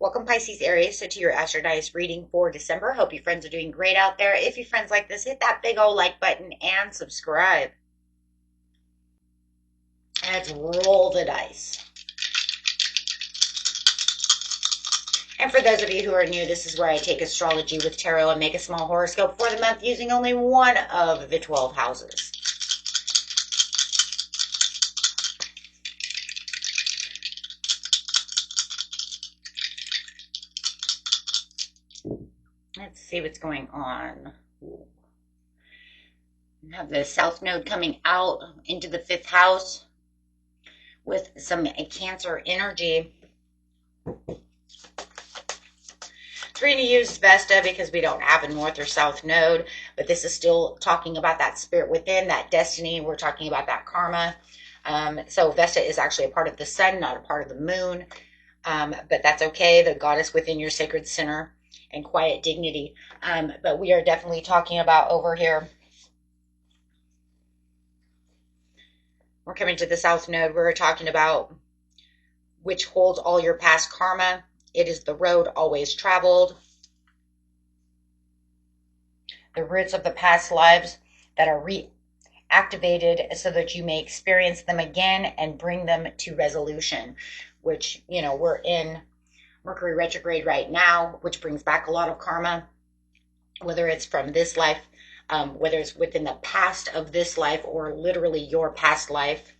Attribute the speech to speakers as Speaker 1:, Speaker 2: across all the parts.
Speaker 1: Welcome, Pisces, Aries, to your Astro Dice reading for December. Hope you friends are doing great out there. If you friends like this, hit that big old like button and subscribe. Let's roll the dice. And for those of you who are new, this is where I take astrology with tarot and make a small horoscope for the month using only one of the 12 houses. Let's see what's going on. We have the South Node coming out into the 5th house with some Cancer energy. We're going to use Vesta because we don't have a North or South Node, but this is still talking about that spirit within, that destiny. We're talking about that karma. So Vesta is actually a part of the sun, not a part of the moon, but that's okay. The goddess within your sacred center and quiet dignity. But we are definitely talking about over here. We're coming to the South Node. We're talking about which holds all your past karma. It is the road always traveled. The roots of the past lives that are reactivated so that you may experience them again and bring them to resolution, which, we're in Mercury retrograde right now, which brings back a lot of karma, whether it's from this life, whether it's within the past of this life or literally your past life.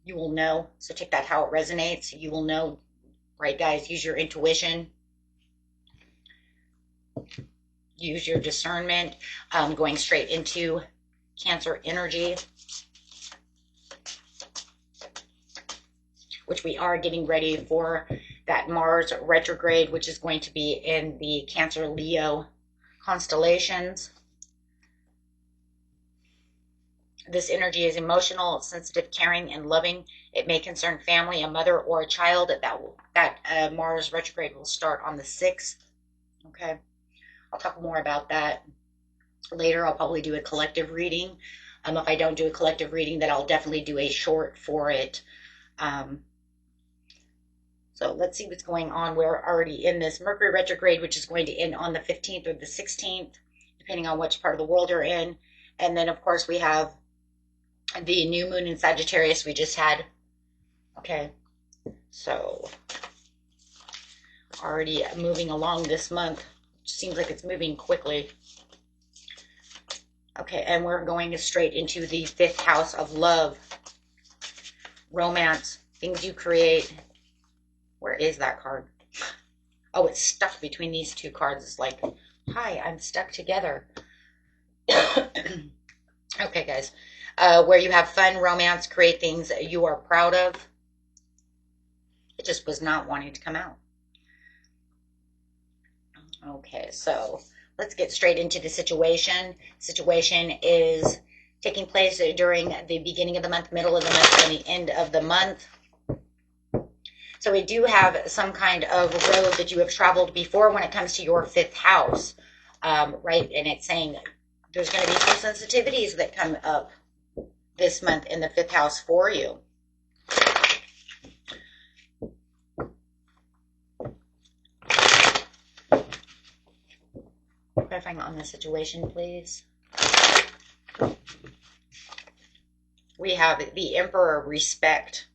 Speaker 1: You will know. So take that how it resonates. You will know, right, guys? Use your intuition. Use your discernment. Going straight into Cancer energy, which we are getting ready for that Mars retrograde, which is going to be in the Cancer Leo constellations. This energy is emotional, sensitive, caring, and loving. It may concern family, a mother, or a child. That Mars retrograde will start on the 6th. Okay, I'll talk more about that later. I'll probably do a collective reading. If I don't do a collective reading, then I'll definitely do a short for it. So let's see what's going on. We're already in this Mercury retrograde, which is going to end on the 15th or the 16th, depending on which part of the world you're in. And then, of course, we have the new moon in Sagittarius we just had. Okay, so already moving along this month. Seems like it's moving quickly. Okay, and we're going straight into the 5th house of love, romance, things you create. Where is that card? Oh, it's stuck between these two cards. It's like, hi, I'm stuck together. Okay, guys. Where you have fun, romance, create things you are proud of. It just was not wanting to come out. Okay, so let's get straight into the situation. Situation is taking place during the beginning of the month, middle of the month, and the end of the month. So we do have some kind of road that you have traveled before when it comes to your 5th house, right? And it's saying there's going to be some sensitivities that come up this month in the 5th house for you. Clarifying on the situation, please. We have the Emperor, respect.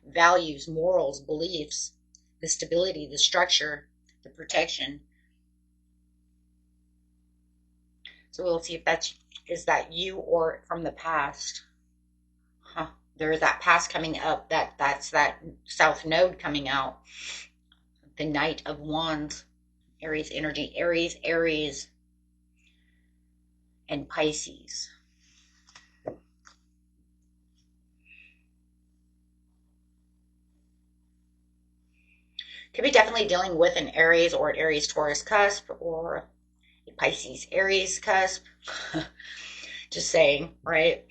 Speaker 1: Values, morals, beliefs, the stability, the structure, the protection. So we'll see if is that you or from the past. There's that past coming up. That's that South Node coming out. The Knight of Wands, Aries energy, Aries, and Pisces. Could be definitely dealing with an Aries or an Aries Taurus cusp or a Pisces Aries cusp. Just saying, right?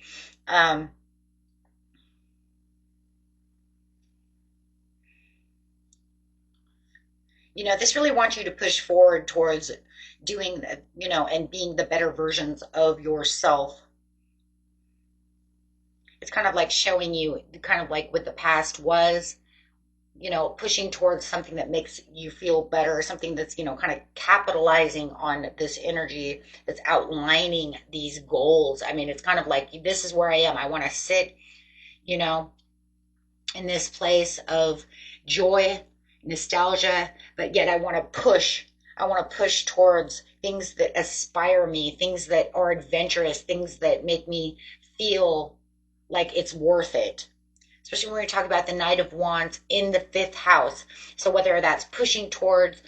Speaker 1: This really wants you to push forward towards doing, and being the better versions of yourself. It's kind of like showing you kind of like what the past was, pushing towards something that makes you feel better, something that's, kind of capitalizing on this energy that's outlining these goals. I mean, it's kind of like, this is where I am. I want to sit, you know, in this place of joy, nostalgia, but yet I want to push. I want to push towards things that aspire me, things that are adventurous, things that make me feel like it's worth it, especially when we talk about the Knight of Wands in the fifth house. So whether that's pushing towards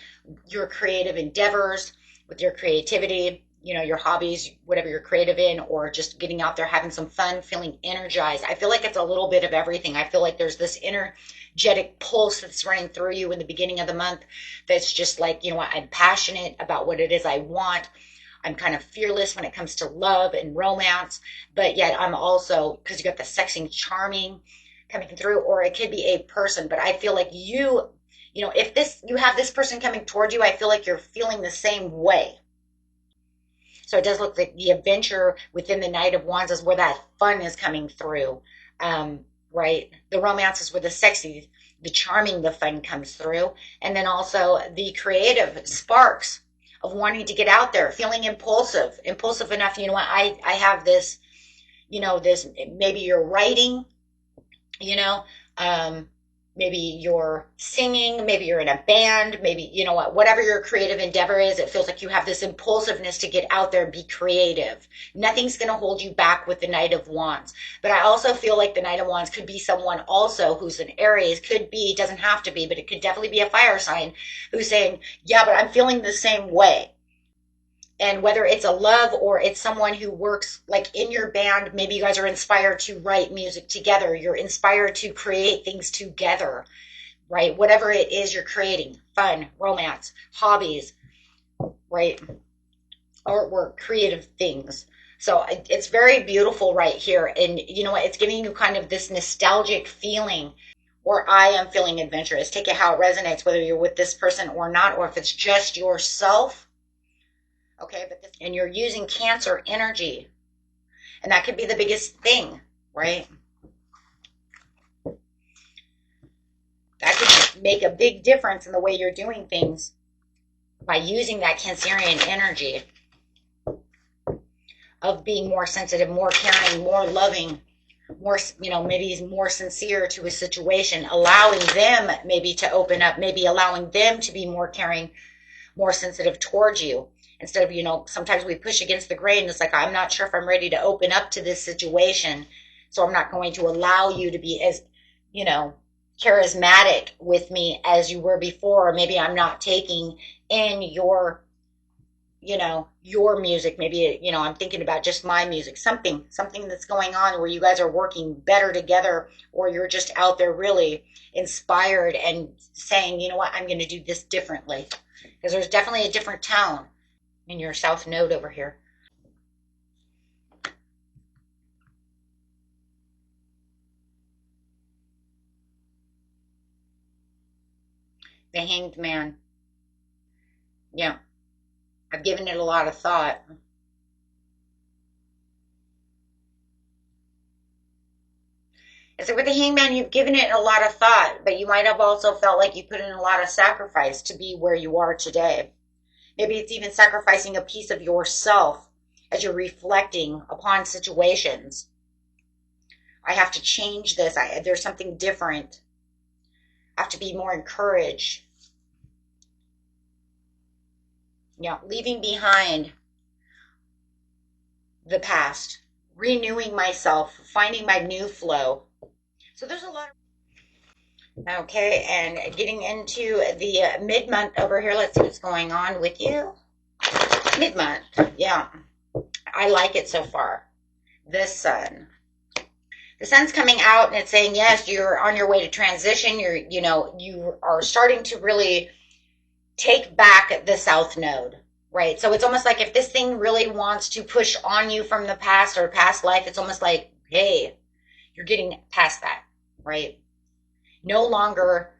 Speaker 1: your creative endeavors with your creativity, your hobbies, whatever you're creative in, or just getting out there, having some fun, feeling energized. I feel like it's a little bit of everything. I feel like there's this energetic pulse that's running through you in the beginning of the month that's just like, I'm passionate about what it is I want. I'm kind of fearless when it comes to love and romance, but yet I'm also, because you got the sexy and charming coming through, or it could be a person. But I feel like if you have this person coming toward you, I feel like you're feeling the same way. So it does look like the adventure within the Knight of Wands is where that fun is coming through. Right? The romance is where the sexy, the charming, the fun comes through. And then also the creative sparks of wanting to get out there, feeling impulsive enough. You know what? I have this, maybe you're writing, you know maybe you're singing, maybe you're in a band, maybe whatever your creative endeavor is, it feels like you have this impulsiveness to get out there and be creative. Nothing's going to hold you back with the Knight of Wands. But I also feel like the Knight of Wands could be someone also who's an Aries, could be, doesn't have to be, but it could definitely be a fire sign who's saying, yeah, but I'm feeling the same way. And whether it's a love or it's someone who works like in your band, maybe you guys are inspired to write music together. You're inspired to create things together, right? Whatever it is you're creating, fun, romance, hobbies, right? Artwork, creative things. So it's very beautiful right here. And you know what? It's giving you kind of this nostalgic feeling, or I am feeling adventurous. Take it how it resonates, whether you're with this person or not, or if it's just yourself. Okay, and you're using Cancer energy, and that could be the biggest thing, right? That could make a big difference in the way you're doing things by using that Cancerian energy of being more sensitive, more caring, more loving, more, maybe more sincere to a situation, allowing them maybe to open up, maybe allowing them to be more caring, more sensitive towards you. Instead of, sometimes we push against the grain. It's like, I'm not sure if I'm ready to open up to this situation. So I'm not going to allow you to be as, charismatic with me as you were before. Or maybe I'm not taking in your music. Maybe, I'm thinking about just my music, something that's going on where you guys are working better together, or you're just out there really inspired and saying, you know what, I'm going to do this differently. Because there's definitely a different tone in your south node over here. The Hanged Man. Yeah, I've given it a lot of thought. So with the Hangman, you've given it a lot of thought, but you might have also felt like you put in a lot of sacrifice to be where you are today. Maybe it's even sacrificing a piece of yourself as you're reflecting upon situations. I have to change this. There's something different. I have to be more encouraged. Leaving behind the past, renewing myself, finding my new flow. So there's a lot of okay, and getting into the mid-month over here. Let's see what's going on with you. Mid-month, yeah. I like it so far. The sun. The sun's coming out and it's saying, yes, you're on your way to transition. You are starting to really take back the south node, right? So it's almost like if this thing really wants to push on you from the past or past life, it's almost like, hey, you're getting past that, right? No longer,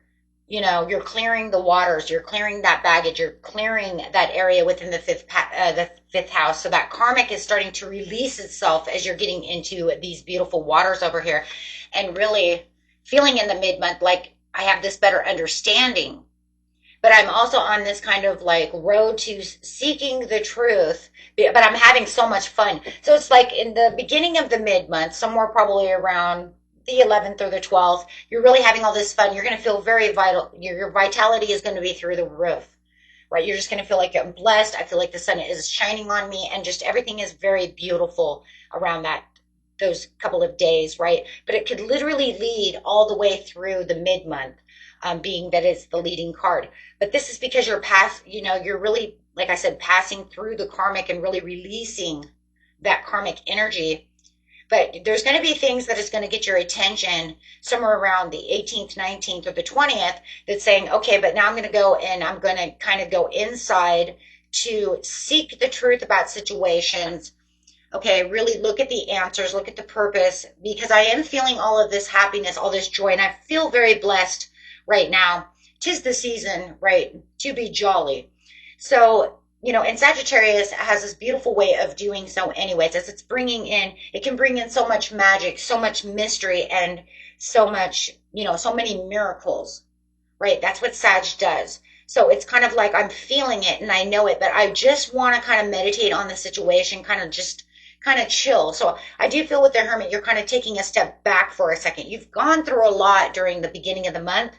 Speaker 1: you're clearing the waters, you're clearing that baggage, you're clearing that area within the fifth house. So that karmic is starting to release itself as you're getting into these beautiful waters over here, and really feeling in the mid-month like I have this better understanding. But I'm also on this kind of like road to seeking the truth, but I'm having so much fun. So it's like in the beginning of the mid-month, somewhere probably around the 11th or the 12th, you're really having all this fun. You're going to feel very vital. Your vitality is going to be through the roof, right? You're just going to feel like I'm blessed. I feel like the sun is shining on me, and just everything is very beautiful around those couple of days, right? But it could literally lead all the way through the mid-month, being that it's the leading card. But this is because you're really, like I said, passing through the karmic and really releasing that karmic energy. But there's going to be things that is going to get your attention somewhere around the 18th, 19th, or the 20th that's saying, okay, but now I'm going to go and I'm going to kind of go inside to seek the truth about situations. Okay, really look at the answers, look at the purpose, because I am feeling all of this happiness, all this joy, and I feel very blessed right now. 'Tis the season, right, to be jolly. So, and Sagittarius has this beautiful way of doing so anyways, as it can bring in so much magic, so much mystery, and so much, so many miracles, right? That's what Sag does. So it's kind of like I'm feeling it and I know it, but I just want to kind of meditate on the situation, kind of chill. So I do feel with the Hermit, you're kind of taking a step back for a second. You've gone through a lot during the beginning of the month,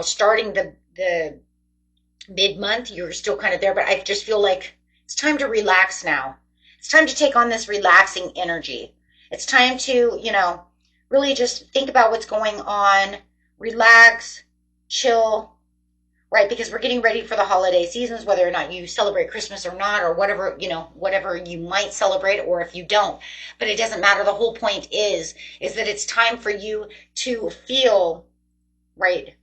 Speaker 1: starting the mid-month, you're still kind of there, but I just feel like it's time to relax now. It's time to take on this relaxing energy. It's time to, really just think about what's going on, relax, chill, right? Because we're getting ready for the holiday seasons, whether or not you celebrate Christmas or not, or whatever you might celebrate, or if you don't. But it doesn't matter. The whole point is that it's time for you to feel, right,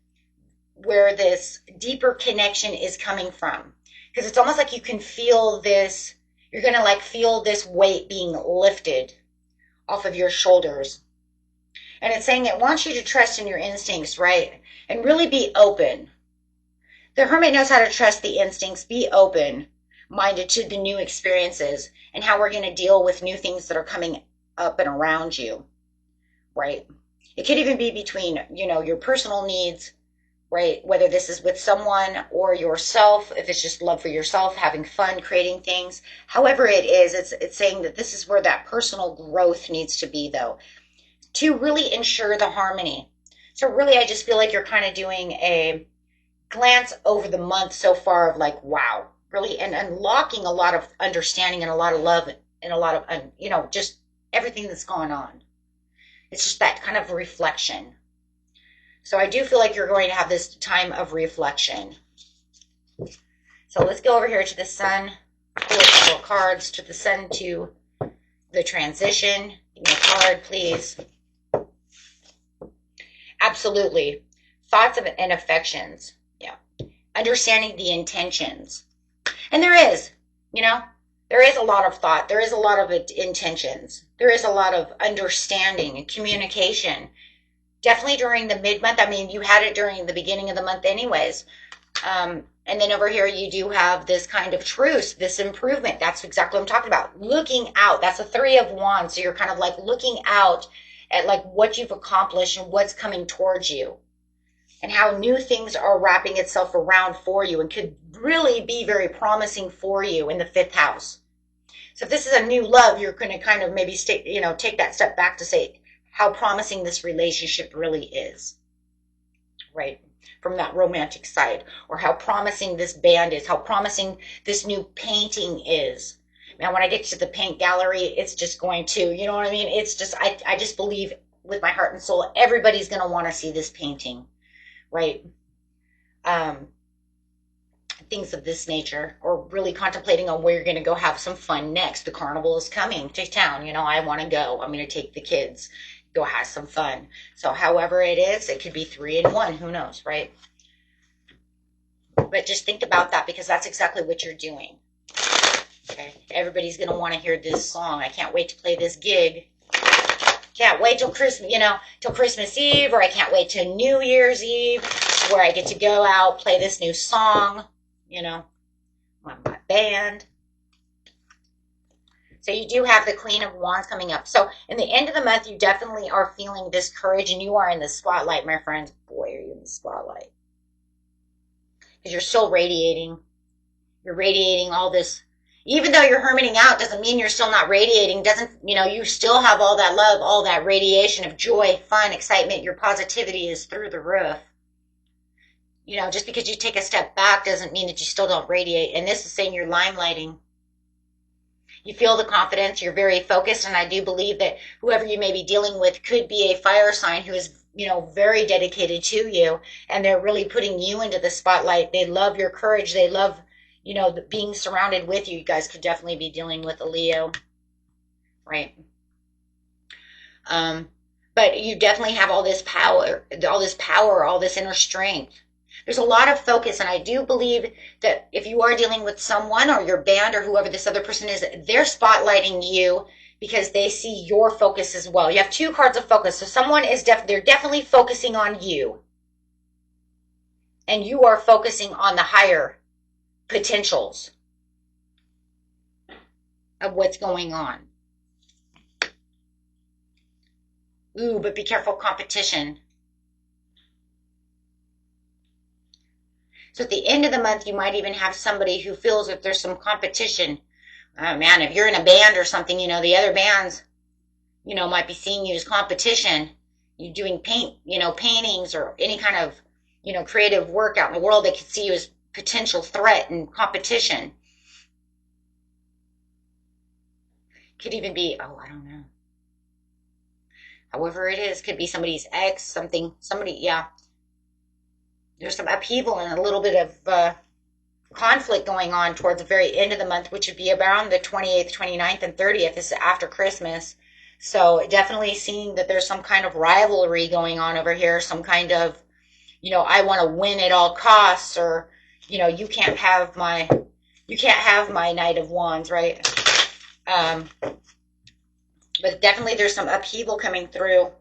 Speaker 1: where this deeper connection is coming from. Because it's almost like you can feel this, you're going to like feel this weight being lifted off of your shoulders. And it's saying it wants you to trust in your instincts, right? And really be open. The Hermit knows how to trust the instincts, be open minded to the new experiences and how we're going to deal with new things that are coming up and around you, right? It could even be between, your personal needs, right? Whether this is with someone or yourself, if it's just love for yourself, having fun, creating things, however it is, it's saying that this is where that personal growth needs to be, though, to really ensure the harmony. So really, I just feel like you're kind of doing a glance over the month so far of like, wow, really, and unlocking a lot of understanding and a lot of love and a lot of, just everything that's gone on. It's just that kind of reflection. So I do feel like you're going to have this time of reflection. So let's go over here to the Sun, pull a couple of cards to the Sun, to the transition. Give me a card, please. Absolutely. Thoughts and affections. Yeah. Understanding the intentions. And there is a lot of thought. There is a lot of intentions. There is a lot of understanding and communication. Definitely during the mid-month. I mean, you had it during the beginning of the month anyways. And then over here, you do have this kind of truce, this improvement. That's exactly what I'm talking about. Looking out. That's a 3 of Wands. So you're kind of like looking out at like what you've accomplished and what's coming towards you, and how new things are wrapping itself around for you and could really be very promising for you in the 5th house. So if this is a new love, you're going to kind of maybe take that step back to say how promising this relationship really is, right? From that romantic side, or how promising this band is, how promising this new painting is. Now, when I get to the paint gallery, it's just going to, you know what I mean? It's just, I just believe with my heart and soul, everybody's going to want to see this painting, right? Things of this nature, or really contemplating on where you're going to go have some fun next. The carnival is coming to town. I want to go. I'm going to take the kids, go have some fun. So however it is, it could be 3 in 1. Who knows, right? But just think about that, because that's exactly what you're doing. Okay, everybody's going to want to hear this song. I can't wait to play this gig. Can't wait till Christmas, till Christmas Eve, or I can't wait till New Year's Eve, where I get to go out, play this new song, my band. So you do have the Queen of Wands coming up. So in the end of the month, you definitely are feeling this courage, and you are in the spotlight, my friends. Boy, are you in the spotlight. Because you're still radiating. You're radiating all this. Even though you're hermiting out, doesn't mean you're still not radiating. Doesn't, you still have all that love, all that radiation of joy, fun, excitement. Your positivity is through the roof. Just because you take a step back doesn't mean that you still don't radiate. And this is saying you're limelighting. You feel the confidence, you're very focused, and I do believe that whoever you may be dealing with could be a fire sign who is, very dedicated to you, and they're really putting you into the spotlight. They love your courage. They love, being surrounded with you. You guys could definitely be dealing with a Leo, right? But you definitely have all this power, all this inner strength. There's a lot of focus, and I do believe that if you are dealing with someone or your band or whoever this other person is, they're spotlighting you because they see your focus as well. You have two cards of focus. So someone is they're definitely focusing on you, and you are focusing on the higher potentials of what's going on. Ooh, but be careful, competition. So at the end of the month, you might even have somebody who feels that there's some competition. Oh man, if you're in a band or something, the other bands, might be seeing you as competition. You doing paintings or any kind of, creative work out in the world, they could see you as potential threat and competition. Could even be, oh, I don't know. However it is, could be somebody's ex, somebody, yeah. There's some upheaval and a little bit of conflict going on towards the very end of the month, which would be around the 28th, 29th, and 30th. This is after Christmas. So definitely seeing that there's some kind of rivalry going on over here, some kind of, I want to win at all costs, or, you can't have my Knight of Wands, right? But definitely there's some upheaval coming through.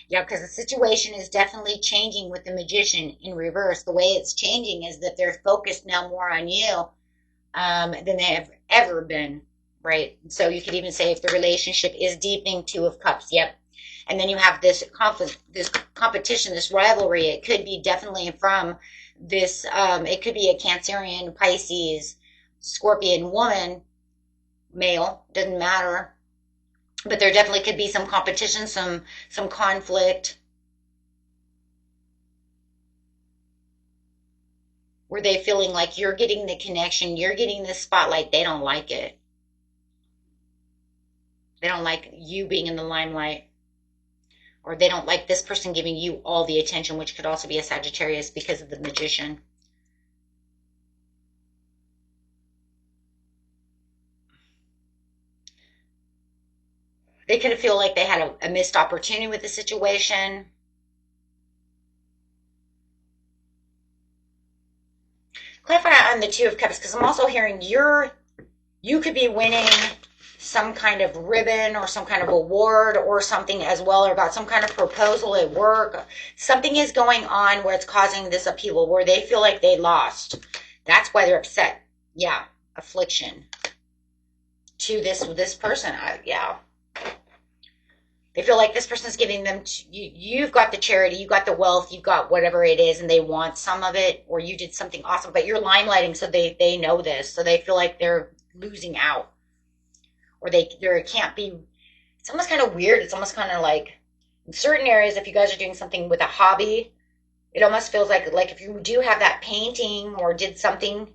Speaker 1: Yeah, because the situation is definitely changing with the Magician in reverse. The way it's changing is that they're focused now more on you than they have ever been, right? So you could even say if the relationship is deepening, Two of Cups, yep. And then you have this conflict, this competition, this rivalry. It could be definitely from this, it could be a Cancerian, Pisces, Scorpion woman, male, doesn't matter. But there definitely could be some competition, some conflict, where they feeling like you're getting the connection, you're getting the spotlight. They don't like it. They don't like you being in the limelight, or they don't like this person giving you all the attention, which could also be a Sagittarius because of the Magician. They could feel like they had a missed opportunity with the situation. Clarify on the Two of Cups, because I'm also hearing you could be winning some kind of ribbon or some kind of award or something as well, or about some kind of proposal at work. Something is going on where it's causing this upheaval, where they feel like they lost. That's why they're upset. Yeah, affliction to this person. Yeah. They feel like this person's giving them, you've got the charity, you got the wealth, you've got whatever it is, and they want some of it, or you did something awesome, but you're limelighting, so they know this, so they feel like they're losing out, or there can't be. It's almost kind of weird. It's almost kind of like in certain areas, if you guys are doing something with a hobby, it almost feels like if you do have that painting or did something,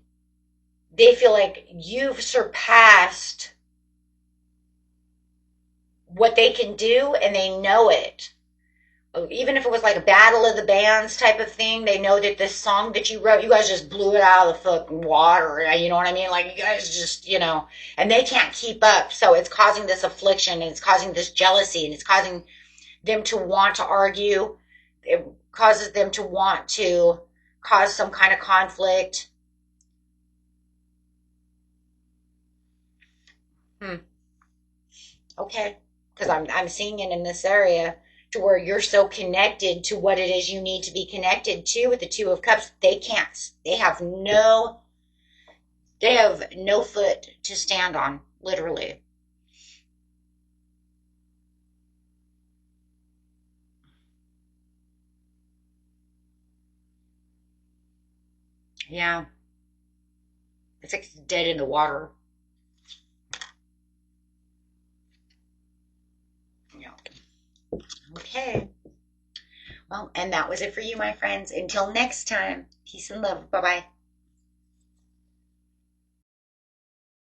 Speaker 1: they feel like you've surpassed what they can do, and they know it. Even if it was like a battle of the bands type of thing, they know that this song that you wrote, you guys just blew it out of the fucking water. You know what I mean? Like, you guys just, and they can't keep up. So it's causing this affliction, and it's causing this jealousy, and it's causing them to want to argue. It causes them to want to cause some kind of conflict. Okay. Because I'm seeing it in this area to where you're so connected to what it is you need to be connected to with the Two of Cups. They can't. They have no foot to stand on, literally. Yeah. It's like dead in the water. Yeah. Okay. Well, and that was it for you, my friends. Until next time, peace and love. Bye bye.